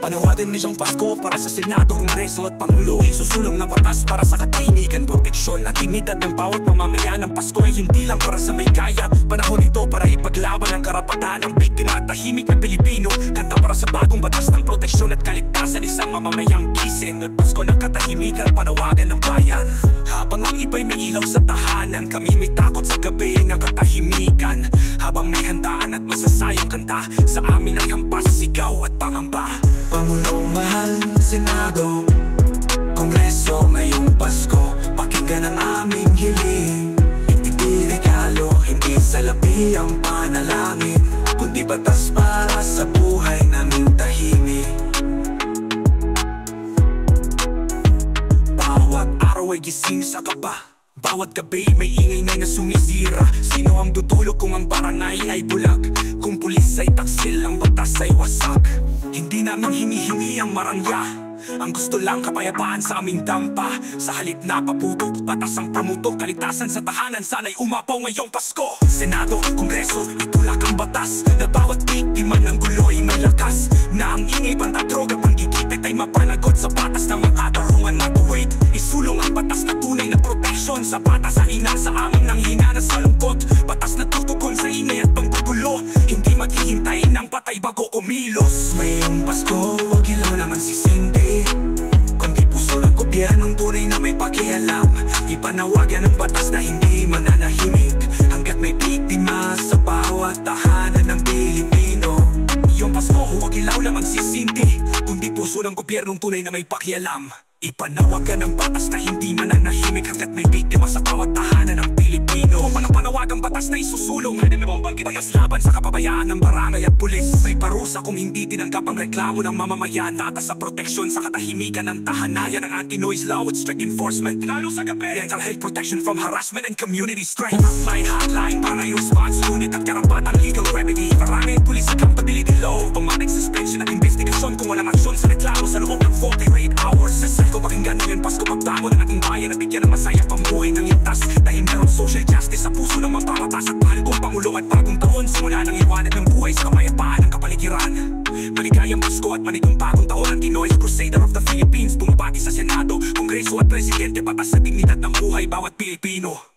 Panawagan nitong Pasko para sa Senado, Kongreso at Pangulo. Susulong na batas para sa katahimikan, proteksyon at dignidad ng bawat mamamayan. Ng Pasko ay hindi lang para sa may kaya, panahon ito para ipaglaban ang karapatan ng biktima at tahimik na Pilipino. Kanta para sa bagong batas ng proteksyon at kaligtasan, isang mamamayang gising at Pasko ng katahimikan, panawagan ng bayan. Habang ang iba'y may ilaw sa tahanan, kami may takot sa gabi ng katahimikan. Habang may handaan at masasayang kanta, sa amin ay hampas, sigaw at pangamba. Pangulong mahal na Senado, Kongreso ngayong Pasko, pakinggan ang aming hiling. Hindi regalo, hindi salapi ang panalangin, kundi batas para sa buhay naming tahimik. Bawat araw ay gising sa kaba, bawat gabi may ingay na sumisira. Sino ang dudulog kung ang barangay ay bulag? Kung pulis ay taksil, ang batas ay wasak. Hindi namin hinihingi ang marangya, ang gusto lang kapayapaan sa aming dampa. Sa halip na paputok, batas ang pamutok, kaligtasan sa tahanan, sana'y umapaw ngayong Pasko. Senado, Kongreso, itulak ang batas, na bawat biktima ng gulo'y may lakas. Na ang ingay, banta, droga, panggigipit ay mapanagot sa batas ng mga katarungan na tuwid. Isulong ang batas na tunay na proteksyon sa batas sa ina, sa aming nanghina na sa lungkot. Batas na tutugon sa ingay at panggugulo, hindi maghihintay ng patay bago kumilos. Ngayong Pasko, wag ilaw naman sisindi, kundi puso ng gobyernong tunay na may pakialam. Ipanawagan ang batas na hindi mananahimik, hanggat may biktima sa bawat tahanan ng Pilipino. Ngayong Pasko, huwag ilaw lamang sisindi, kundi puso ng gobyernong tunay na may pakialam. Ipanawagan ang batas na hindi mananahimik, hanggat may biktima sa bawat tahanan ng Pilipino. Panawagang batas na isusulong, bayas laban sa kapabayaan ng barangay at pulis. May parusa kung hindi tinanggap ang reklamo ng mamamayan. Tatas sa proteksyon sa katahimikan ng tahanayan, ng anti-noise law with strict enforcement, lalo sa gabi. Mental health protection from harassment and community strength. Frontline hotline para yung response unit at karapatang legal remedy. Barangay pulis accountability law, automatic suspension at investigasyon kung walang aksyon sa reklamo sa loob ng 48 hours. Ko pakinggan mo yun Pasko, pagtango ng ating bayan at bigyan ng masaya pamuhay ng ligtas. Dahil meron social justice sa puso ng mambabatas at mahal kong Pangulo at bagong taon. Simula ng iwanag ng buhay sa kapayapaan ng kapaligiran. Maligayang Pasko at manigong bagong taon. Anti-noise crusader of the Philippines, bumabati sa Senado, Kongreso at Presidente, batas sa dignidad ng buhay bawat Pilipino.